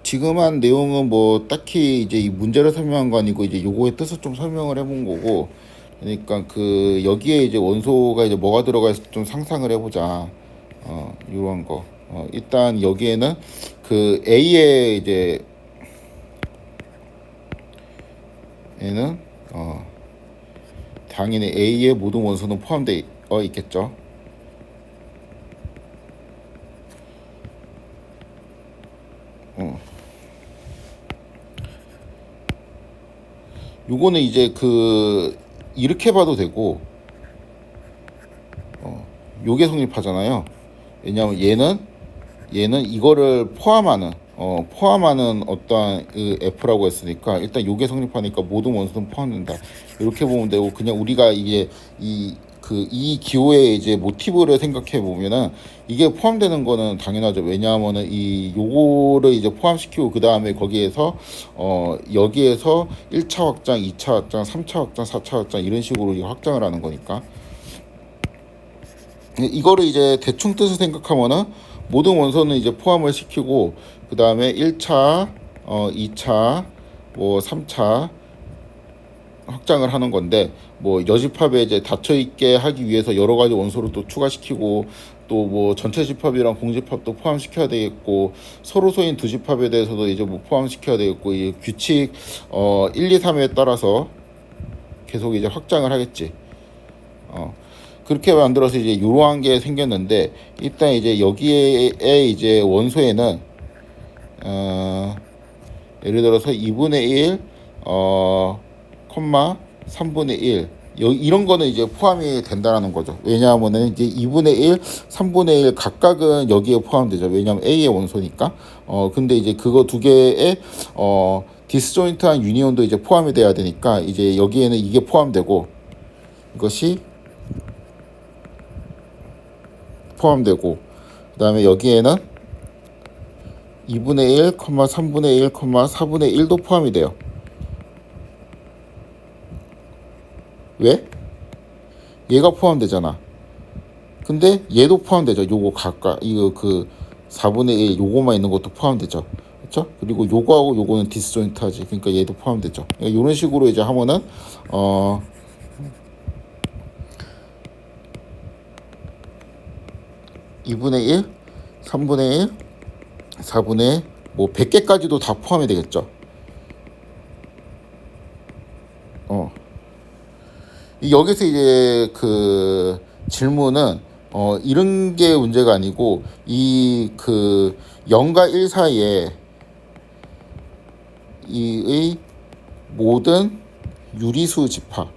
지금 한 내용은 뭐 딱히 이제 이 문제를 설명한 거 아니고 이제 요거의 뜻을 좀 설명을 해본 거고, 그러니까 그 여기에 이제 원소가 이제 뭐가 들어가 있을지 좀 상상을 해보자. 이런 거. 일단 여기에는 그 A의 이제 에는 당연히 A의 모든 원소는 포함되어 있겠죠. 요거는 이제 그 이렇게 봐도 되고, 요게 성립하잖아요. 왜냐하면 얘는 이거를 포함하는 어떠한 그 F라고 했으니까 일단 요게 성립하니까 모든 원소는 포함된다. 이렇게 보면 되고, 그냥 우리가 이게 이 기호의 이제 모티브를 생각해 보면은 이게 포함되는 거는 당연하죠. 왜냐하면은 이 요거를 이제 포함시키고 그 다음에 거기에서 여기에서 1차 확장, 2차 확장, 3차 확장, 4차 확장 이런 식으로 확장을 하는 거니까, 이거를 이제 대충 뜻을 생각하면은 모든 원소는 이제 포함을 시키고 그 다음에 1차, 2차, 뭐 3차 확장을 하는 건데, 뭐 여집합에 이제 닫혀 있게 하기 위해서 여러 가지 원소를 또 추가시키고, 또 뭐 전체 집합이랑 공집합도 포함시켜야 되겠고, 서로 소인 두 집합에 대해서도 이제 뭐 포함시켜야 되겠고, 이 규칙 1, 2, 3에 따라서 계속 이제 확장을 하겠지. 그렇게 만들어서 이제 이러한 게 생겼는데, 일단 이제 여기에 이제 원소에는 예를 들어서 2분의 1 콤마 3분의 1 이런 거는 이제 포함이 된다는 거죠. 왜냐하면은 이제 2분의 1, 3분의 1 각각은 여기에 포함되죠. 왜냐하면 A의 원소니까. 근데 이제 그거 두 개의 디스조인트한 유니온도 이제 포함이 돼야 되니까 이제 여기에는 이게 포함되고, 이것이 포함되고, 그 다음에 여기에는 2분의 1, 3분의 1, 4분의 1도 포함이 돼요. 왜? 얘가 포함되잖아. 근데 얘도 포함되죠. 요거 각각 이거 그 4분의 1 요거만 있는 것도 포함되죠. 그렇죠? 그리고 요거하고 요거는 디스조인트하지. 그러니까 얘도 포함되죠. 그러니까 이런 식으로 이제 하면은 2분의 1, 3분의 1, 4분의 뭐 100개까지도 다 포함이 되겠죠. 여기서 이제 그 질문은 이런 게 문제가 아니고, 이 그 0과 1 사이에 이의 모든 유리수 집합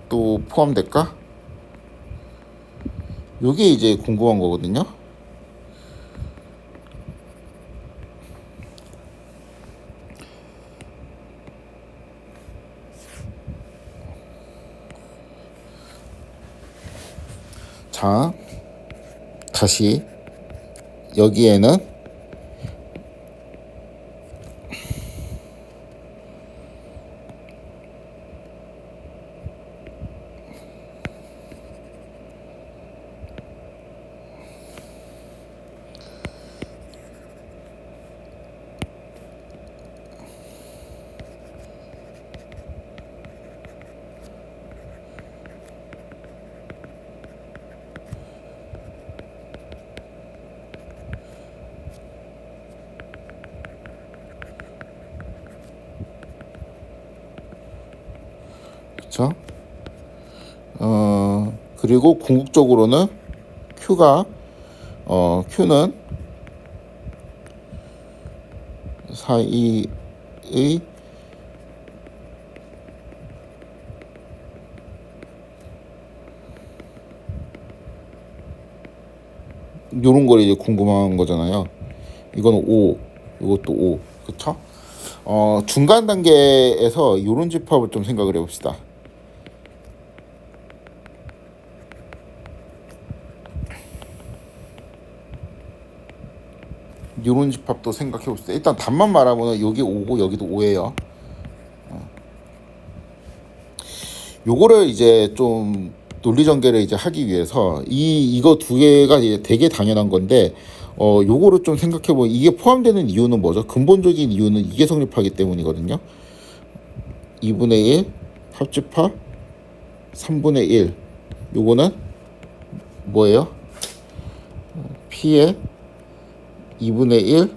또 포함될까? 요게 이제 궁금한 거거든요. 자, 다시 여기에는 그렇죠? 그리고 궁극적으로는 Q는 사이의 요런 걸 이제 궁금한 거잖아요. 이거는 5, 이것도 5, 그쵸? 중간 단계에서 요런 집합을 좀 생각을 해봅시다. 요런 집합도 생각해봅시다. 일단 답만 말하면 여기 5고 여기도 5예요. 요거를 이제 좀 논리 전개를 이제 하기 위해서 이거 두 개가 이제 되게 당연한 건데 요거를 좀 생각해 보면 이게 포함되는 이유는 뭐죠? 근본적인 이유는 이게 성립하기 때문이거든요. 2분의 1 합집합 3분의 1 요거는 뭐예요? P의 2분의 1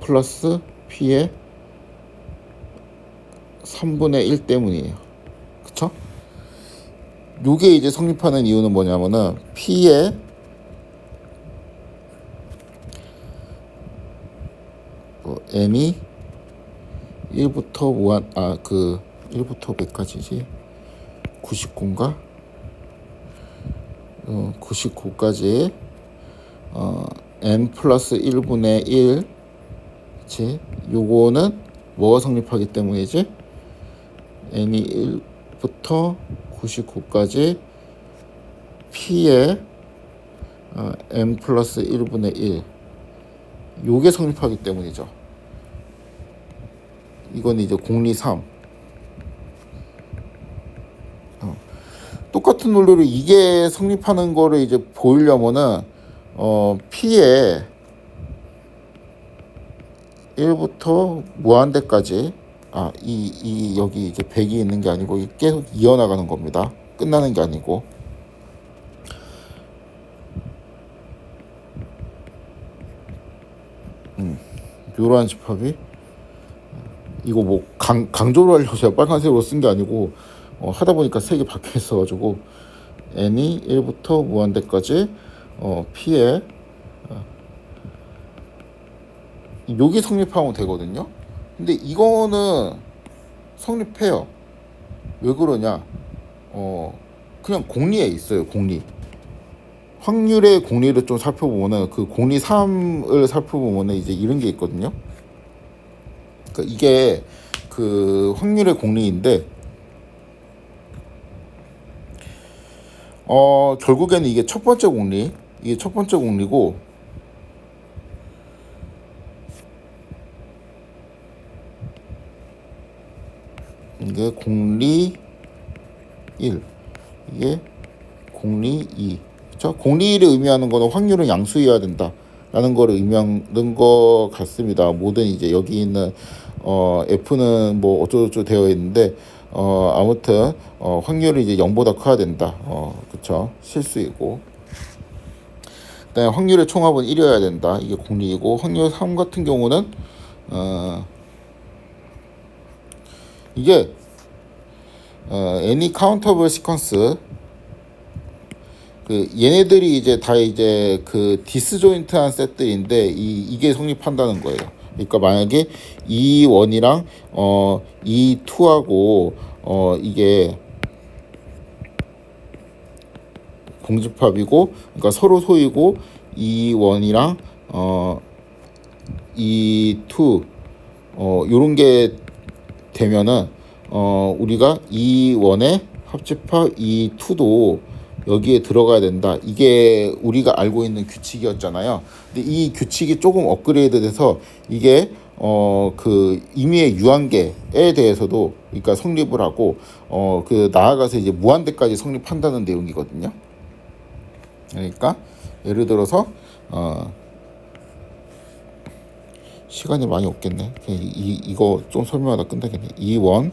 플러스 P의 3분의 1 때문이에요. 그쵸? 요게 이제 성립하는 이유는 뭐냐면은 P의 N이 1부터 무한 1부터 몇 가지지? 99인가? 99까지 N 플러스 1분의 1 그치? 요거는 뭐가 성립하기 때문이지? N이 1부터 99까지 P의 N 플러스 1분의 1 요게 성립하기 때문이죠. 이건 이제 공리 3. 똑같은 논리로 이게 성립하는 거를 이제 보이려면은 P의 1부터 무한대까지 여기 이제 100이 있는 게 아니고 계속 이어나가는 겁니다. 끝나는 게 아니고. 요러한 집합이 이거 뭐 강조를 하려고 제가 빨간색으로 쓴 게 아니고 하다 보니까 색이 박혀 있어가지고 n이 1부터 무한대까지 p에 여기 성립하면 되거든요. 근데 이거는 성립해요. 왜 그러냐? 그냥 공리에 있어요. 공리. 확률의 공리를 좀 살펴보면은 그 공리 3을 살펴보면은 이제 이런 게 있거든요. 그러니까 이게 그 확률의 공리인데 결국에는 이게 첫 번째 공리, 이게 첫 번째 공리고 이게 공리 1, 이게 공리 2. 그렇죠? 공리 1이 의미하는 거는 확률은 양수여야 된다 라는 거를 의미하는 것 같습니다. 모든 이제 여기 있는 F는 뭐 어쩌고저쩌고 되어 있는데 아무튼 확률이 이제 0보다 커야 된다. 그쵸? 실수이고. 그다음에 확률의 총합은 1이어야 된다. 이게 공리이고, 확률 3 같은 경우는 이게 any countable sequence 그 얘네들이 이제 다 이제 그 디스조인트한 셋들인데 이게 성립한다는 거예요. 그러니까 만약에 E1이랑 E2하고 이게 공집합이고 그러니까 서로 소이고 E1이랑 E2 요런 게 되면은 우리가 E1의 합집합 E2도 여기에 들어가야 된다. 이게 우리가 알고 있는 규칙이었잖아요. 근데 이 규칙이 조금 업그레이드 돼서 이게 그 임의의 유한계에 대해서도 그러니까 성립을 하고 그 나아가서 이제 무한대까지 성립한다는 내용이거든요. 그러니까 예를 들어서 시간이 많이 없겠네. 이거 좀 설명하다 끝나겠네. E1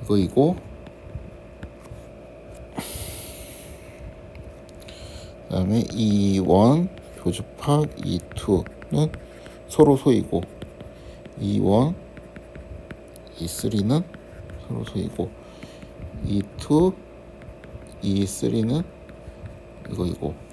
이거이고 그다음에 E1 교집합 E2는 서로 소이고 E1 E3는 서로 소이고 E2 E3는 이거이고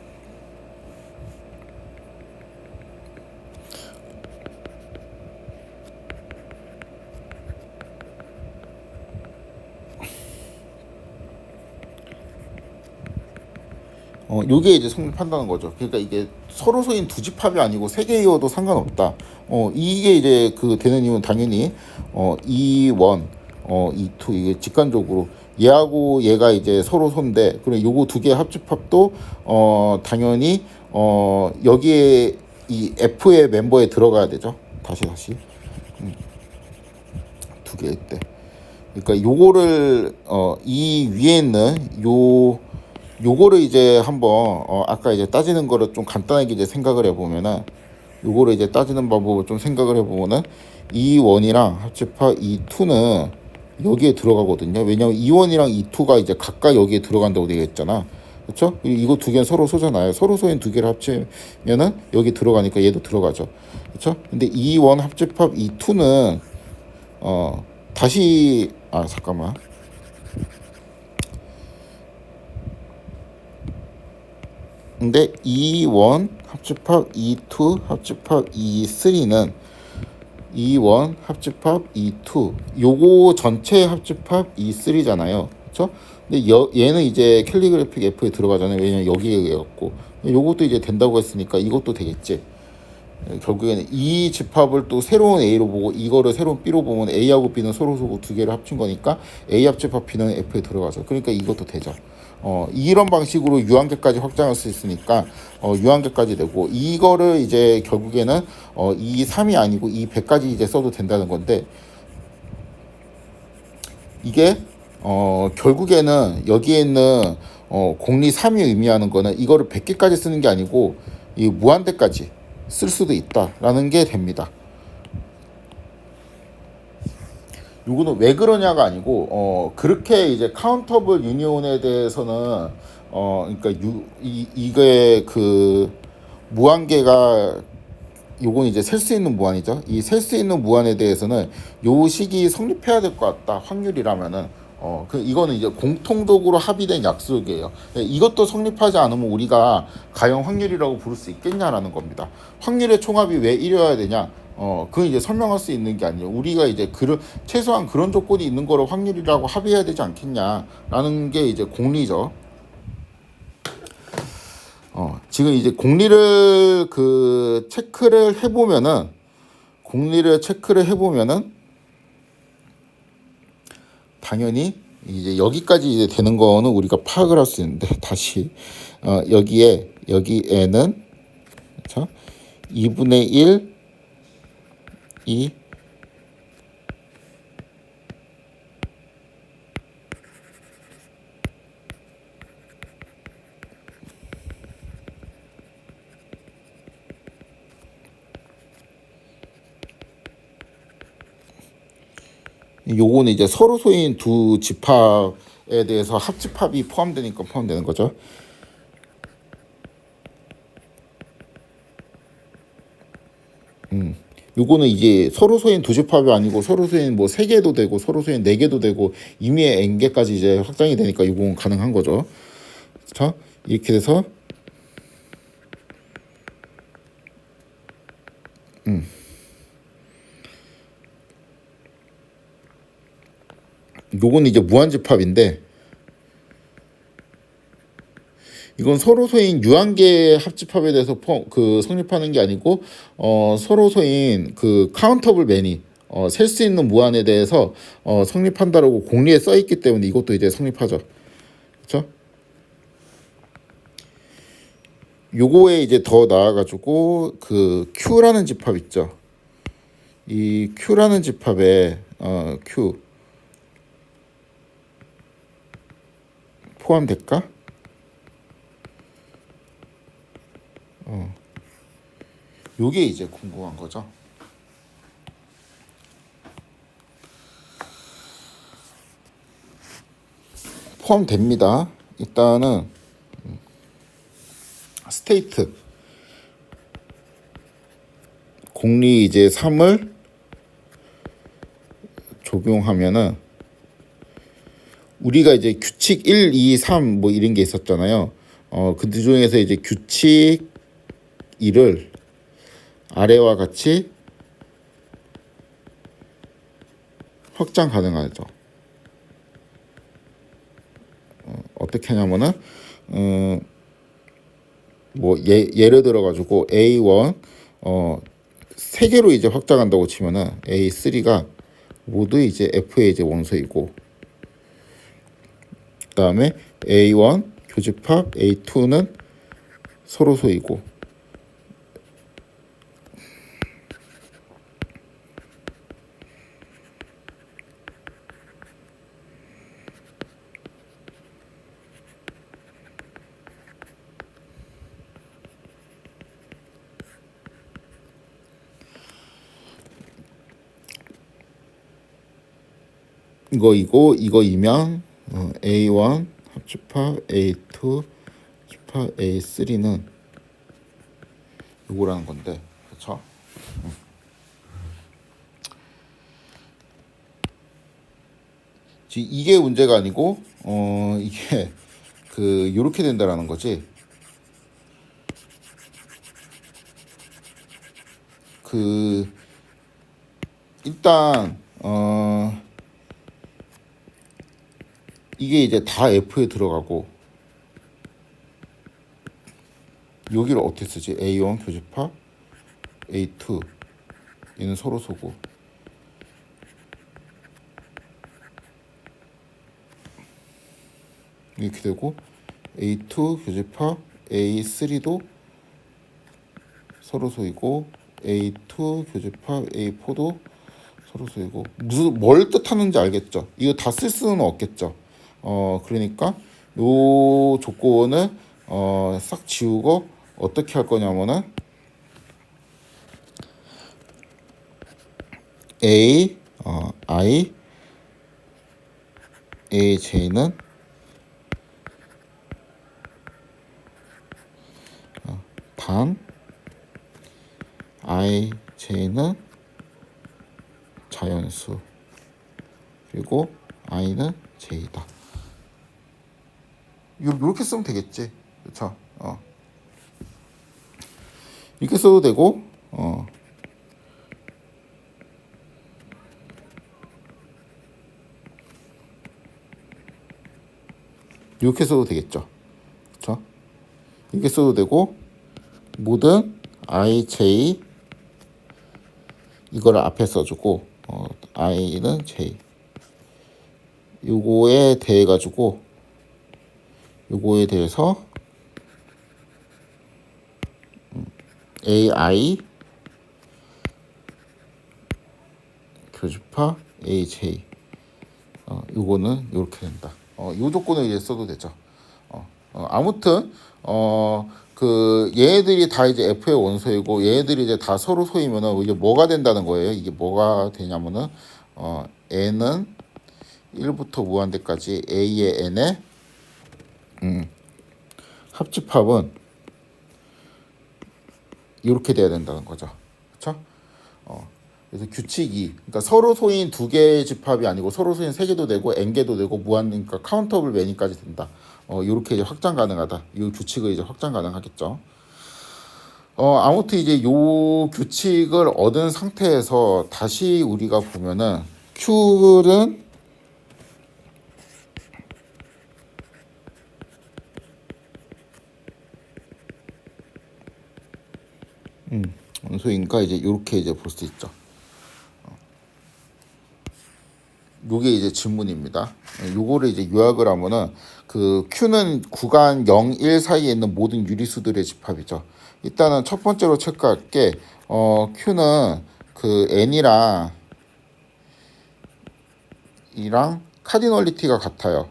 요게 이제 성립한다는 거죠. 그러니까 이게 서로 소인 두 집합이 아니고 세 개이어도 상관없다. 이게 이제 그 되는 이유는 당연히 E1, E2 이게 직관적으로 얘하고 얘가 이제 서로 손데, 그리고 요거 두 개 합집합도 당연히 여기에 이 F의 멤버에 들어가야 되죠. 다시 두 개 때. 그러니까 요거를 이 위에 있는 요거를 이제 한번 아까 이제 따지는 거를 좀 간단하게 이제 생각을 해보면은, 요거를 이제 따지는 방법을 좀 생각을 해보면은, 이 원이랑 합집합 이 2는 여기에 들어가거든요. 왜냐면 이 원이랑 이 2가 이제 각각 여기에 들어간다고 되어 있잖아. 그렇죠? 이거 두 개는 서로 소잖아요. 서로 소인 두 개를 합치면은 여기 들어가니까 얘도 들어가죠. 그렇죠? 근데 이 원 합집합 이 2는 다시 잠깐만. 근데 E1 합집합 E2 합집합 E3는 E1 합집합 E2 요거 전체 합집합 E3잖아요. 그렇죠? 근데 얘는 이제 캘리그래픽 F에 들어가잖아요. 왜냐면 여기에 갖고 요것도 이제 된다고 했으니까 이것도 되겠지. 결국에는 이 집합을 또 새로운 A로 보고 이거를 새로운 B로 보면 A하고 B는 서로 서로 두 개를 합친 거니까 A 합집합 B는 F에 들어가죠. 그러니까 이것도 되죠. 이런 방식으로 유한계까지 확장할 수 있으니까 유한계까지 되고, 이거를 이제 결국에는 이 3이 아니고 이 100까지 이제 써도 된다는 건데, 이게 결국에는 여기에 있는 공리 3이 의미하는 거는 이거를 100개까지 쓰는 게 아니고 이 무한대까지 쓸 수도 있다라는 게 됩니다. 요거는 왜 그러냐가 아니고 그렇게 이제 카운터블 유니온에 대해서는 그러니까 이게 그 무한계가, 요건 이제 셀 수 있는 무한이죠. 이 셀 수 있는 무한에 대해서는 요 식이 성립해야 될 것 같다. 확률이라면은 이거는 이제 공통적으로 합의된 약속이에요. 이것도 성립하지 않으면 우리가 가형 확률이라고 부를 수 있겠냐라는 겁니다. 확률의 총합이 왜 이뤄야 되냐? 그건 이제 설명할 수 있는 게 아니에요. 우리가 이제 최소한 그런 조건이 있는 거를 확률이라고 합의해야 되지 않겠냐라는 게 이제 공리죠. 지금 이제 공리를 체크를 해보면은 당연히 이제 여기까지 이제 되는 거는 우리가 파악을 할 수 있는데, 다시 여기에는 그렇죠? 2분의 1 2 요거는 이제 서로 소인 두 집합에 대해서 합집합이 포함되니까 포함되는 거죠. 요거는 이제 서로 소인 두 집합이 아니고 서로 소인 뭐 3개도 되고 서로 소인 4개도 되고 임의의 n개까지 이제 확장이 되니까 요건 가능한 거죠. 자, 이렇게 돼서 요건 이제 무한집합인데, 이건 서로 소인 유한계 합집합에 대해서 성립하는 게 아니고 서로 소인 카운터블 매니 셀 수 있는 무한에 대해서 성립한다라고 공리에 써 있기 때문에 이것도 이제 성립하죠. 그렇죠? 요거에 이제 더 나아가지고 Q라는 집합 있죠. 이 Q라는 집합에 Q 포함될까? 요게 이제 궁금한 거죠. 포함됩니다. 일단은 스테이트 공리 이제 3을 적용하면은 우리가 이제 규칙 1, 2, 3 뭐 이런 게 있었잖아요. 그 중에서 이제 규칙 1을 아래와 같이 확장 가능하죠. 어떻게 하냐면은 뭐 예를 들어 가지고 A1 3개로 이제 확장한다고 치면은 A3가 모두 이제 F의 이제 원소이고, 그다음에 A1 교집합 A2는 서로소이고 이거이면 A1 합집합 A2 합집합 A3는 요거라는 건데, 그렇죠? 이게 문제가 아니고 이게 요렇게 된다라는 거지. 일단 이게 이제 다 F에 들어가고 여기를 어떻게 쓰지? A1 교집합 A2 얘는 서로소고 이렇게 되고 A2 교집합 A3도 서로소이고 A2 교집합 A4도 서로소이고 뭘 뜻하는지 알겠죠? 이거 다 쓸 수는 없겠죠? 그러니까 요 조건을 싹 지우고 어떻게 할 거냐면은 A I AJ는 단 IJ는 자연수 그리고 I는 J다. 이렇게 쓰면 되겠지, 그렇죠? 이렇게 써도 되고 이렇게 써도 되겠죠, 그렇죠? 이렇게 써도 되고 모든 IJ 이거를 앞에 써주고 I는 J 요거에 대해 가지고 요거에 대해서 AI 교집합 AJ 요거는 요렇게 된다. 요 조건을 이제 써도 되죠. 아무튼 얘네들이 다 이제 F의 원소이고 얘네들이 이제 다 서로 소이면은 이제 뭐가 된다는 거예요. 이게 뭐가 되냐면은 n은 1부터 무한대까지 a의 n의 합집합은 이렇게 돼야 된다는 거죠. 그렇죠? 그래서 규칙이 그러니까 서로 소인 두 개의 집합이 아니고 서로 소인 세 개도 되고 n 개도 되고 무한 그러니까 카운터블 매니까지 된다. 이렇게 이제 확장 가능하다. 이 규칙을 이제 확장 가능하겠죠. 아무튼 이제 요 규칙을 얻은 상태에서 다시 우리가 보면은 Q는 원소인가 이제 이렇게 이제 볼 수 있죠. 요게 이제 질문입니다. 요거를 이제 요약을 하면은 Q는 구간 0, 1 사이에 있는 모든 유리수들의 집합이죠. 일단은 첫 번째로 체크할 게 Q는 n이랑 카디널리티가 같아요.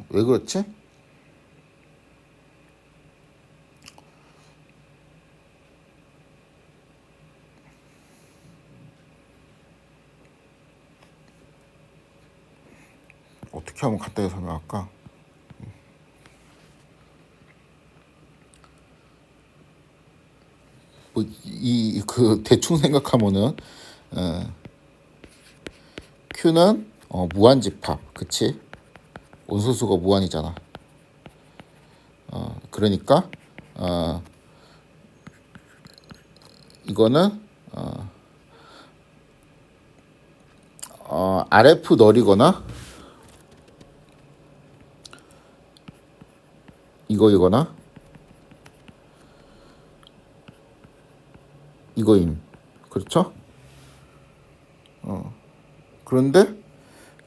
왜 그렇지? 어떻게 하면 간단히 설명할까? 대충 생각하면은 Q는 무한집합, 그치? 원소수가 무한이잖아. 그러니까 이거는 RF 널이거나 이거나 이거임. 그렇죠? 그런데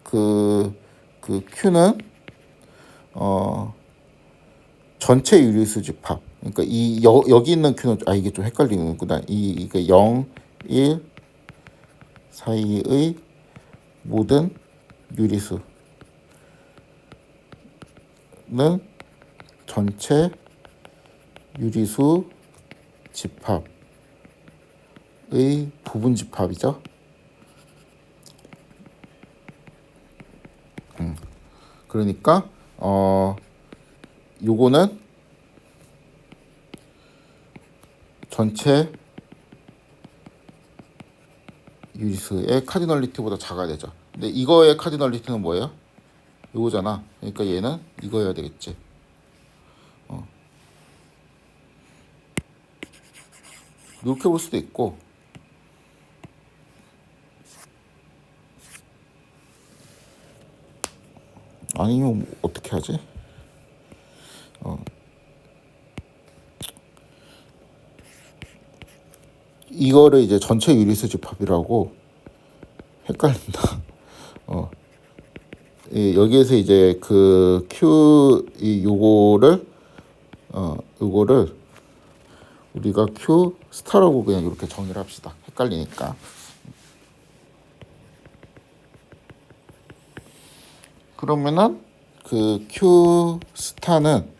그 Q는 전체 유리수 집합. 그러니까 여기 있는 Q는 이게 좀 헷갈리는구나. 이게 0, 1 사이의 모든 유리수는 전체 유리수 집합의 부분 집합이죠. 그러니까 요거는 전체 유리수의 카디널리티보다 작아야 되죠. 근데 이거의 카디널리티는 뭐예요? 요거잖아. 그러니까 얘는 이거여야 되겠지. 이렇게 볼 수도 있고, 아니면 어떻게 하지? 이거를 이제 전체 유리수 집합이라고 헷갈린다. 여기에서 이제 그 Q 요거를 우리가 Q 스타라고 그냥 이렇게 정의를 합시다. 헷갈리니까. 그러면은 그 Q 스타는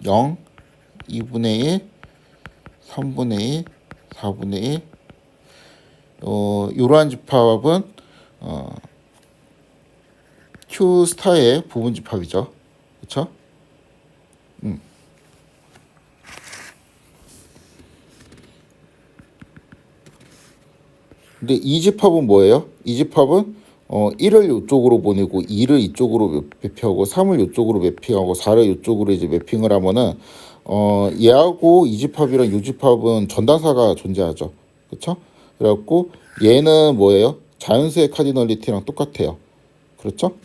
0, 2분의 1, 3분의 1, 4분의 1. 이러한 집합은 Q 스타의 부분 집합이죠. 그렇죠? 근데 이 집합은 뭐예요? 이 집합은 1을 이쪽으로 보내고 2를 이쪽으로 매핑하고 3을 이쪽으로 매핑하고 4를 이쪽으로 이제 매핑을 하면은 얘하고 이 집합이랑 이 집합은 전단사가 존재하죠. 그렇죠? 그래갖고 얘는 뭐예요? 자연수의 카디널리티랑 똑같아요. 그렇죠?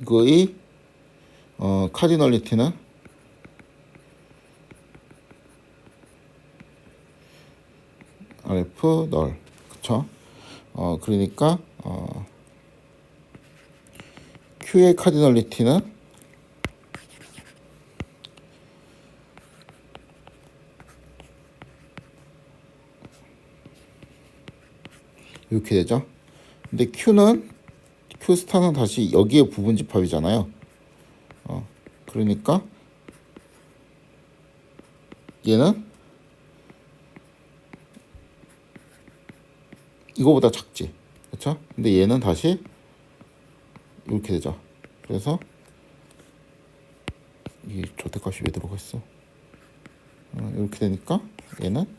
이거의 카디널리티는 RF 널. 그쵸? 그러니까 Q의 카디널리티는 이렇게 되죠. 근데 Q 스타는 다시 여기에 부분 집합이잖아요. 그러니까 얘는 이거보다 작지. 그렇죠? 근데 얘는 다시 이렇게 되죠. 그래서 이 조대값이 왜 들어가 있어? 이렇게 되니까 얘는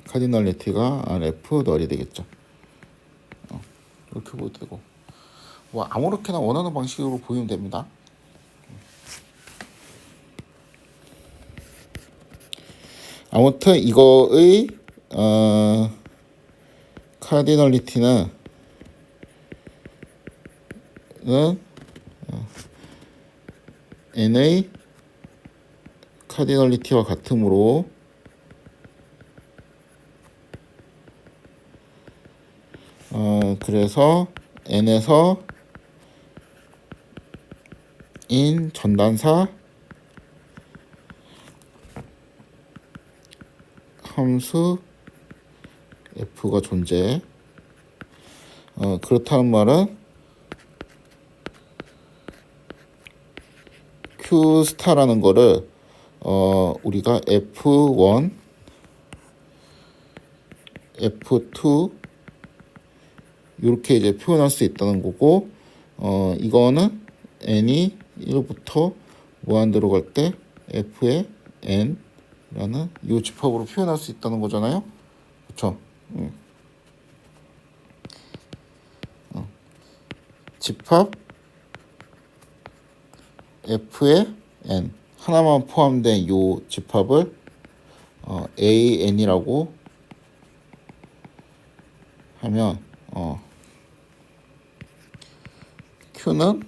카디널리티가 RF 널이 되겠죠. 이렇게 보도 되고, 뭐 아무렇게나 원하는 방식으로 보이면 됩니다. 아무튼 이거의 카디널리티는 n의 카디널리티와 같으므로 그래서 n에서 인 전단사 함수 f가 존재. 그렇다는 말은 Q 스타라는 거를 우리가 F1, F2 이렇게 이제 표현할 수 있다는 거고, 이거는 n이 1부터 무한대로 갈 때 f의 n 라는 이 집합으로 표현할 수 있다는 거잖아요. 그렇죠? 집합 F의 N 하나만 포함된 이 집합을 AN이라고 하면 Q는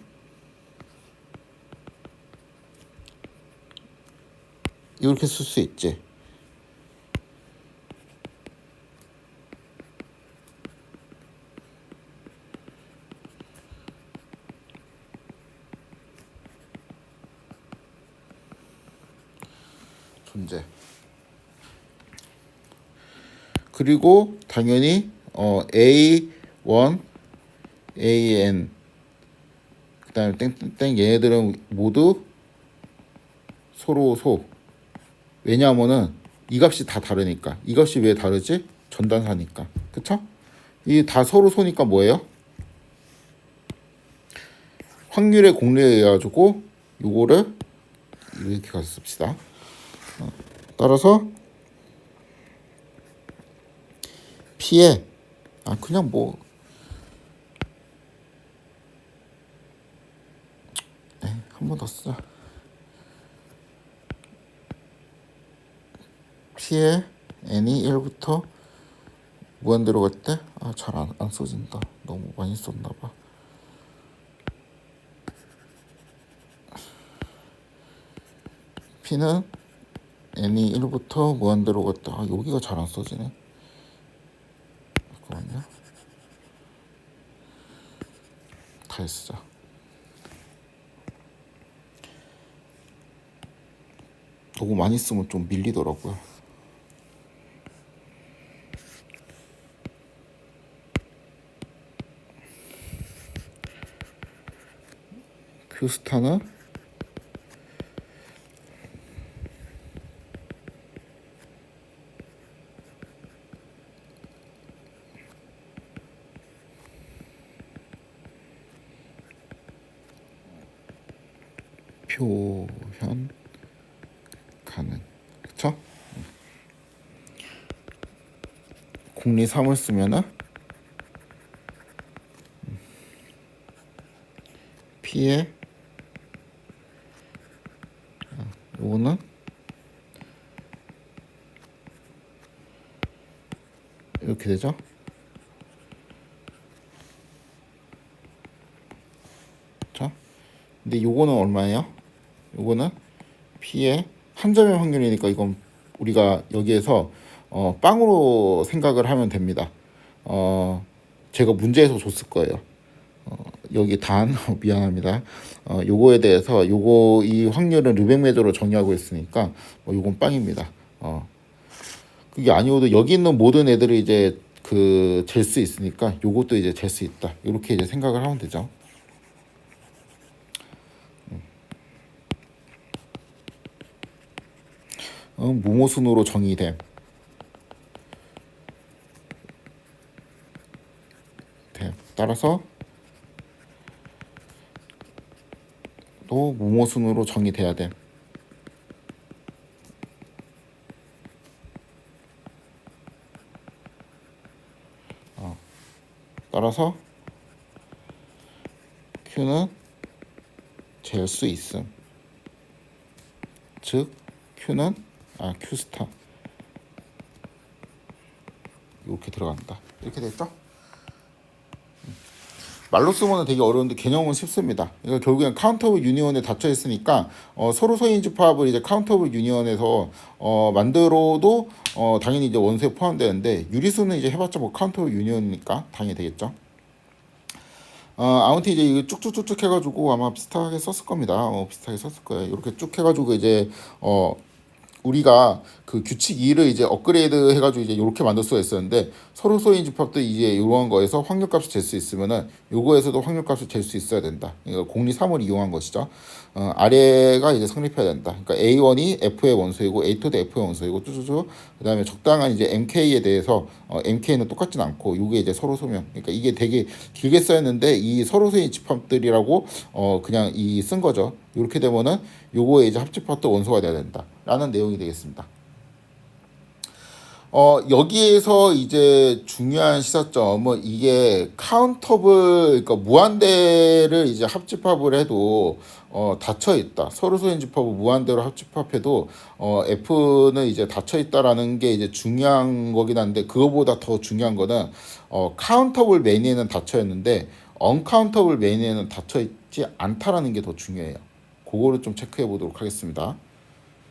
이렇게 쓸 수 있지. 존재. 그리고 당연히 A1, AN 그다음에 땡땡땡 얘네들은 모두 서로 소. 왜냐하면은 이 값이 다 다르니까. 이 값이 왜 다르지? 전단사니까. 그쵸? 이 다 서로 소니까 뭐예요? 확률의 공리에 의해 가지고 요거를 이렇게 가서 씁시다. 따라서 P에 그냥 뭐 한 번 더 쓰자. P에 N이 1부터 무한대로 갈 때 잘 안 써진다. 너무 많이 썼나 봐. P는 N이 1부터 무한대로 갈 때 여기가 잘 안 써지네. 잠깐만요. 다시 쓰자. 너무 많이 쓰면 좀 밀리더라고요. 큐스타는 표현 가능. 그쵸? 공리 3을 쓰면은 P에 요거는 이렇게 되죠. 자, 근데 요거는 얼마예요? 요거는 P의 한 점의 확률이니까 이건 우리가 여기에서 빵으로 생각을 하면 됩니다. 제가 문제에서 줬을 거예요. 여기 단 미안합니다. 요거에 대해서 요거 이 확률은 르벡 매저로 정의하고 있으니까 요건 빵입니다. 그게 아니어도 여기 있는 모든 애들을 이제 잴 수 있으니까 요것도 이제 잴 수 있다. 이렇게 이제 생각을 하면 되죠. 무모순으로 정의됨. 따라서 또 무모순으로 정의돼야 됨. 따라서 Q는 잴 수 있음. 즉 Q는 Q스타 이렇게 들어간다. 이렇게 됐죠? 말로 쓰면 되게 어려운데 개념은 쉽습니다. 그러니까 결국엔 카운터블 유니온에 닫혀 있으니까 서로 소인 집합을 이제 카운터블 유니온에서 만들어도 당연히 이제 원소에 포함되는데 유리수는 이제 해봤자 뭐 카운터블 유니온이니까 당연히 되겠죠. 아무튼 이제 이거 쭉쭉쭉쭉 해가지고 아마 비슷하게 썼을 겁니다. 비슷하게 썼을 거예요. 이렇게 쭉 해가지고 이제 우리가 그 규칙 2를 이제 업그레이드 해가지고 이제 이렇게 만들 수가 있었는데 서로 소인 집합도 이제 이런 거에서 확률값을 잴 수 있으면은 요거에서도 확률값을 잴 수 있어야 된다. 그러니까 공리 3을 이용한 것이죠. 아래가 이제 성립해야 된다. 그러니까 A1이 F의 원소이고 A2도 F의 원소이고 쭈쭈쭈. 그다음에 적당한 이제 MK에 대해서 MK는 똑같진 않고 요게 이제 서로 소명. 그러니까 이게 되게 길게 써였는데 이 서로 소인 집합들이라고 그냥 이 쓴 거죠. 이렇게 되면은 요거에 이제 합집합도 원소가 돼야 된다. 라는 내용이 되겠습니다. 여기에서 이제 중요한 시사점은 이게 카운터블, 그러니까 무한대를 이제 합집합을 해도 닫혀 있다. 서로 소인집합을 무한대로 합집합해도 F는 이제 닫혀 있다라는 게 이제 중요한 거긴 한데, 그거보다 더 중요한 거는 카운터블 매니에는 닫혀 있는데 언카운터블 매니에는 닫혀 있지 않다라는 게 더 중요해요. 그거를 좀 체크해 보도록 하겠습니다.